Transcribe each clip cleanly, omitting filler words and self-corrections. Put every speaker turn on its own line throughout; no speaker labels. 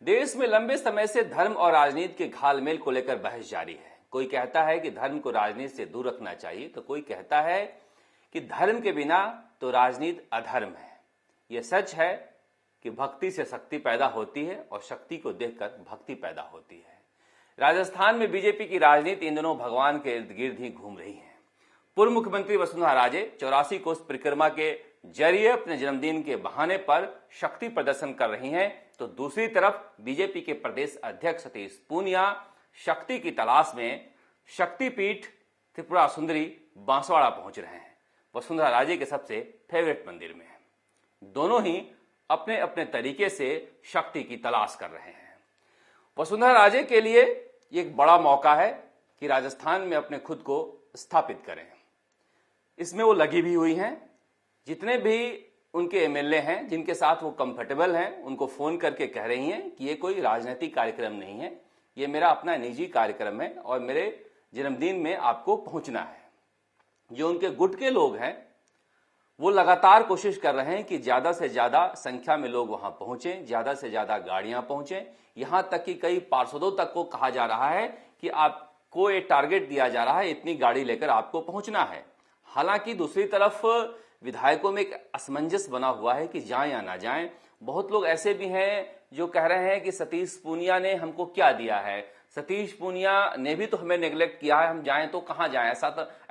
देश में लंबे समय से धर्म और राजनीति के घालमेल को लेकर बहस जारी है। कोई कहता है कि धर्म को राजनीति से दूर रखना चाहिए, तो कोई कहता है कि धर्म के बिना तो राजनीति अधर्म है। यह सच है कि भक्ति से शक्ति पैदा होती है और शक्ति को देखकर भक्ति पैदा होती है। राजस्थान में बीजेपी की राजनीति इन दिनों भगवान के इर्द गिर्द ही घूम रही है। पूर्व मुख्यमंत्री वसुंधरा राजे 84 कोस परिक्रमा के जरिए अपने जन्मदिन के बहाने पर शक्ति प्रदर्शन कर रही हैं, तो दूसरी तरफ बीजेपी के प्रदेश अध्यक्ष सतीश पूनिया शक्ति की तलाश में शक्तिपीठ त्रिपुरा सुंदरी बांसवाड़ा पहुंच रहे हैं। वसुंधरा राजे के सबसे फेवरेट मंदिर में दोनों ही अपने अपने तरीके से शक्ति की तलाश कर रहे हैं। वसुंधरा राजे के लिए एक बड़ा मौका है कि राजस्थान में अपने खुद को स्थापित करें। इसमें वो लगी भी हुई हैं। जितने भी उनके एमएलए हैं जिनके साथ वो कंफर्टेबल हैं, उनको फोन करके कह रही हैं कि ये कोई राजनीतिक कार्यक्रम नहीं है, ये मेरा अपना निजी कार्यक्रम है और मेरे जन्मदिन में आपको पहुंचना है। जो उनके गुट के लोग हैं वो लगातार कोशिश कर रहे हैं कि ज्यादा से ज्यादा संख्या में लोग वहां पहुंचे, ज्यादा से ज्यादा गाड़ियां पहुंचे। यहां तक कि कई पार्षदों तक को कहा जा रहा है कि आपको एक टारगेट दिया जा रहा है, इतनी गाड़ी लेकर आपको पहुंचना है। हालांकि दूसरी तरफ विधायकों में एक असमंजस बना हुआ है कि जाएं या ना जाएं। बहुत लोग ऐसे भी हैं जो कह रहे हैं कि सतीश पूनिया ने हमको क्या दिया है, सतीश पूनिया ने भी तो हमें नेग्लेक्ट किया है, हम जाएं तो कहां जाएं।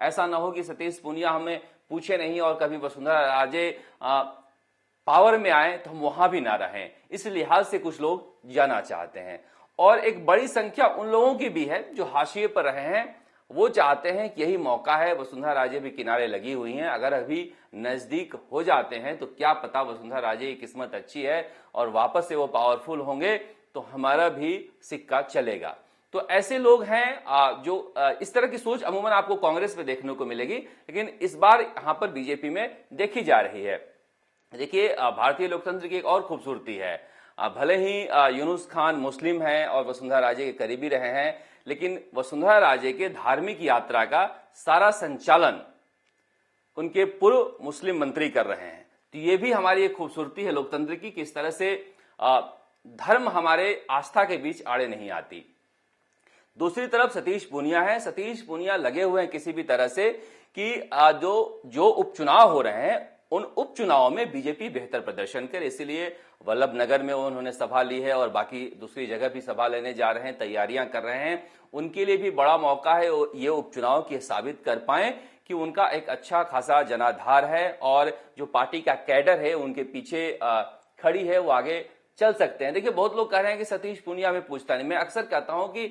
ऐसा ना हो कि सतीश पूनिया हमें पूछे नहीं और कभी वसुंधरा राजे पावर में आए तो हम वहां भी ना रहें। इस लिहाज से कुछ लोग जाना चाहते हैं और एक बड़ी संख्या उन लोगों की भी है जो हाशिए पर रहे हैं। वो चाहते हैं कि यही मौका है, वसुंधरा राजे भी किनारे लगी हुई हैं। अगर अभी नजदीक हो जाते हैं तो क्या पता वसुंधरा राजे की किस्मत अच्छी है और वापस से वो पावरफुल होंगे तो हमारा भी सिक्का चलेगा। तो ऐसे लोग हैं जो इस तरह की सोच अमूमन आपको कांग्रेस में देखने को मिलेगी, लेकिन इस बार यहां पर बीजेपी में देखी जा रही है। देखिए, भारतीय लोकतंत्र की एक और खूबसूरती है। भले ही यूनुस खान मुस्लिम हैं और वसुंधरा राजे के करीबी रहे हैं, लेकिन वसुंधरा राजे के धार्मिक यात्रा का सारा संचालन उनके पूर्व मुस्लिम मंत्री कर रहे हैं। तो ये भी हमारी एक खूबसूरती है लोकतंत्र की, किस तरह से धर्म हमारे आस्था के बीच आड़े नहीं आती। दूसरी तरफ सतीश पूनिया है। सतीश पूनिया लगे हुए हैं किसी भी तरह से कि जो उपचुनाव हो रहे हैं उन उपचुनावों में बीजेपी बेहतर प्रदर्शन करे। इसलिए वल्लभ नगर में उन्होंने सभा ली है और बाकी दूसरी जगह भी सभा लेने जा रहे हैं, तैयारियां कर रहे हैं। उनके लिए भी बड़ा मौका है ये उपचुनाव की साबित कर पाए कि उनका एक अच्छा खासा जनाधार है और जो पार्टी का कैडर है उनके पीछे खड़ी है, वो आगे चल सकते हैं। देखिए, बहुत लोग कह रहे हैं कि सतीश पूनिया में पूछता नहीं। मैं अक्सर कहता हूं कि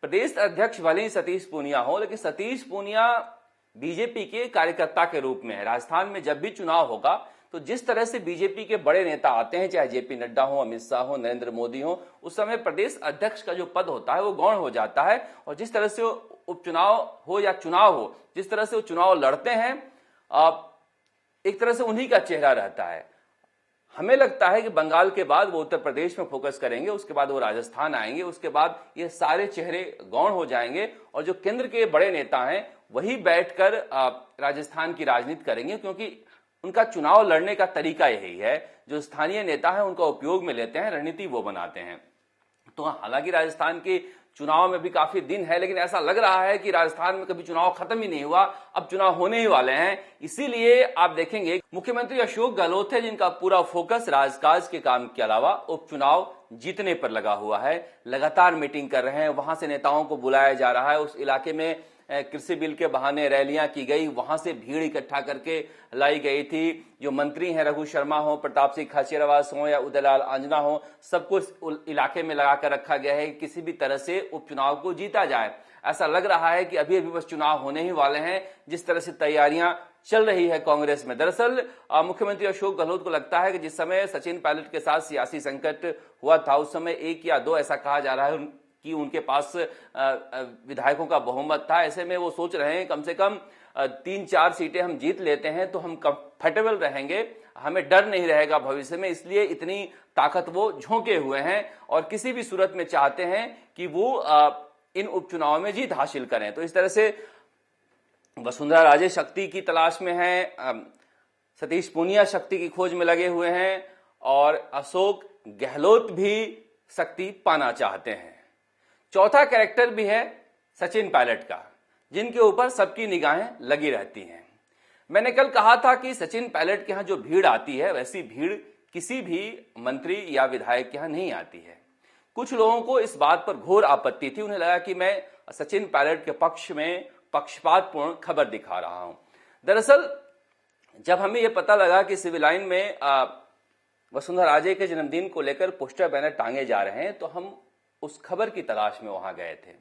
प्रदेश अध्यक्ष भले ही सतीश पूनिया हो, लेकिन सतीश पूनिया बीजेपी के कार्यकर्ता के रूप में है। राजस्थान में जब भी चुनाव होगा तो जिस तरह से बीजेपी के बड़े नेता आते हैं, चाहे जेपी नड्डा हो, अमित शाह हो, नरेंद्र मोदी हो, उस समय प्रदेश अध्यक्ष का जो पद होता है वो गौण हो जाता है। और जिस तरह से उपचुनाव हो या चुनाव हो, जिस तरह से वो चुनाव लड़ते हैं, एक तरह से उन्हीं का चेहरा रहता है। हमें लगता है कि बंगाल के बाद वो उत्तर प्रदेश में फोकस करेंगे, उसके बाद वो राजस्थान आएंगे, उसके बाद ये सारे चेहरे गौण हो जाएंगे और जो केंद्र के बड़े नेता हैं वही बैठकर राजस्थान की राजनीति करेंगे, क्योंकि उनका चुनाव लड़ने का तरीका यही है। जो स्थानीय नेता है उनका उपयोग में लेते हैं, रणनीति वो बनाते हैं। तो हालांकि राजस्थान के चुनाव में भी काफी दिन है, लेकिन ऐसा लग रहा है कि राजस्थान में कभी चुनाव खत्म ही नहीं हुआ, अब चुनाव होने ही वाले हैं। इसीलिए आप देखेंगे मुख्यमंत्री अशोक गहलोत है जिनका पूरा फोकस राजकाज के काम के अलावा उपचुनाव जीतने पर लगा हुआ है। लगातार मीटिंग कर रहे हैं, वहां से नेताओं को बुलाया जा रहा है। उस इलाके में कृषि बिल के बहाने रैलियां की गई, वहां से भीड़ इकट्ठा करके लाई गई थी। जो मंत्री हैं, रघु शर्मा हो, प्रताप सिंह खाचरियावास हो या उदयलाल आंजना हो, सब कुछ इलाके में लगा कर रखा गया है कि किसी भी तरह से उपचुनाव को जीता जाए। ऐसा लग रहा है कि अभी अभी बस चुनाव होने ही वाले हैं, जिस तरह से तैयारियां चल रही है कांग्रेस में। दरअसल मुख्यमंत्री अशोक गहलोत को लगता है कि जिस समय सचिन पायलट के साथ सियासी संकट हुआ था, उस समय 1 या 2 ऐसा कहा जा रहा है कि उनके पास विधायकों का बहुमत था। ऐसे में वो सोच रहे हैं कम से कम 3-4 सीटें हम जीत लेते हैं तो हम कंफर्टेबल रहेंगे, हमें डर नहीं रहेगा भविष्य में। इसलिए इतनी ताकत वो झोंके हुए हैं और किसी भी सूरत में चाहते हैं कि वो इन उपचुनाव में जीत हासिल करें। तो इस तरह से वसुंधरा राजे शक्ति की तलाश में हैं, सतीश पूनिया शक्ति की खोज में लगे हुए हैं और अशोक गहलोत भी शक्ति पाना चाहते हैं। चौथा कैरेक्टर भी है सचिन पायलट का, जिनके ऊपर सबकी निगाहें लगी रहती हैं। मैंने कल कहा था कि सचिन पायलट के यहां जो भीड़ आती है, वैसी भीड़ किसी भी मंत्री या विधायक के यहां नहीं आती है। कुछ लोगों को इस बात पर घोर आपत्ति थी, उन्हें लगा कि मैं सचिन पायलट के पक्ष में पक्षपातपूर्ण खबर दिखा रहा हूं। दरअसल जब हमें यह पता लगा कि सिविल लाइन में वसुंधरा राजे के जन्मदिन को लेकर पोस्टर बैनर टांगे जा रहे हैं, तो हम उस खबर की तलाश में वहां गए थे।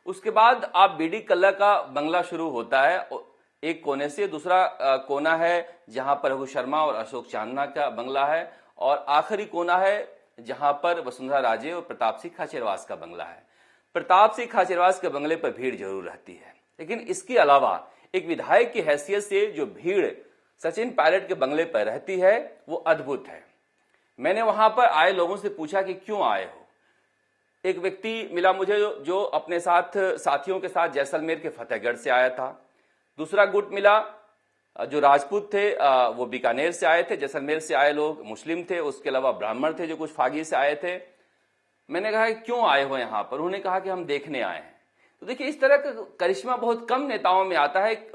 उसके बाद आप बीडी कल्ला का बंगला शुरू होता है एक कोने से, दूसरा कोना है जहां पर रघु शर्मा और अशोक चांदना का बंगला है, और आखिरी कोना है जहां पर वसुंधरा राजे और प्रताप सिंह खाचरियावास का बंगला है। प्रताप सिंह खाचरियावास के बंगले पर भीड़ जरूर रहती है, लेकिन इसके अलावा एक विधायक की हैसियत से जो भीड़ सचिन पायलट के बंगले पर रहती है वो अद्भुत है। मैंने वहां पर आए लोगों से पूछा कि क्यों आए हो। एक व्यक्ति मिला मुझे जो अपने साथ साथियों के साथ जैसलमेर के फतेहगढ़ से आया था। दूसरा गुट मिला जो राजपूत थे, वो बीकानेर से आए थे। जैसलमेर से आए लोग मुस्लिम थे, उसके अलावा ब्राह्मण थे जो कुछ फागी से आए थे। मैंने कहा क्यों आए हो यहाँ पर, उन्होंने कहा कि हम देखने आए हैं। तो देखिए, इस तरह का करिश्मा बहुत कम नेताओं में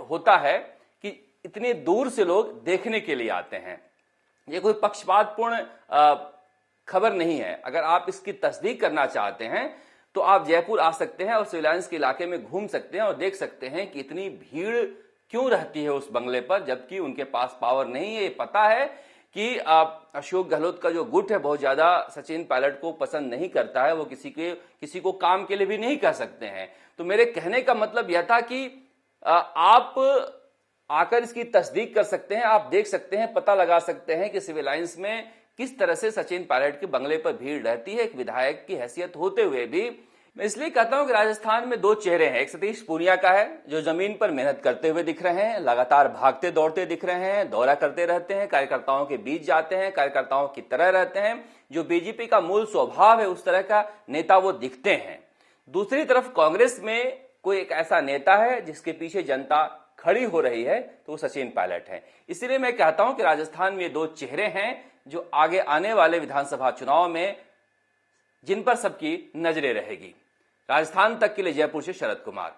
होता है कि इतने दूर से लोग देखने के लिए आते हैं। ये कोई पक्षपातपूर्ण खबर नहीं है। अगर आप इसकी तस्दीक करना चाहते हैं तो आप जयपुर आ सकते हैं और सिविल लाइंस के इलाके में घूम सकते हैं और देख सकते हैं कि इतनी भीड़ क्यों रहती है उस बंगले पर, जबकि उनके पास पावर नहीं है। ये पता है कि अशोक गहलोत का जो गुट है बहुत ज्यादा सचिन पायलट को पसंद नहीं करता है, वो किसी को काम के लिए भी नहीं कह सकते हैं। तो मेरे कहने का मतलब यह था कि आप आकर इसकी तस्दीक कर सकते हैं, आप देख सकते हैं, पता लगा सकते हैं कि सिविल लाइंस में किस तरह से सचिन पायलट के बंगले पर भीड़ रहती है, एक विधायक की हैसियत होते हुए भी। मैं इसलिए कहता हूं कि राजस्थान में दो चेहरे हैं। एक सतीश पूनिया का है जो जमीन पर मेहनत करते हुए दिख रहे हैं, लगातार भागते दौड़ते दिख रहे हैं, दौरा करते रहते हैं, कार्यकर्ताओं के बीच जाते हैं, कार्यकर्ताओं की तरह रहते हैं। जो बीजेपी का मूल स्वभाव है उस तरह का नेता वो दिखते हैं। दूसरी तरफ कांग्रेस में कोई एक ऐसा नेता है जिसके पीछे जनता खड़ी हो रही है, तो वो सचिन पायलट है। इसलिए मैं कहता हूं कि राजस्थान में दो चेहरे हैं जो आगे आने वाले विधानसभा चुनाव में जिन पर सबकी नजरें रहेगी। राजस्थान तक के लिए जयपुर से शरद कुमार।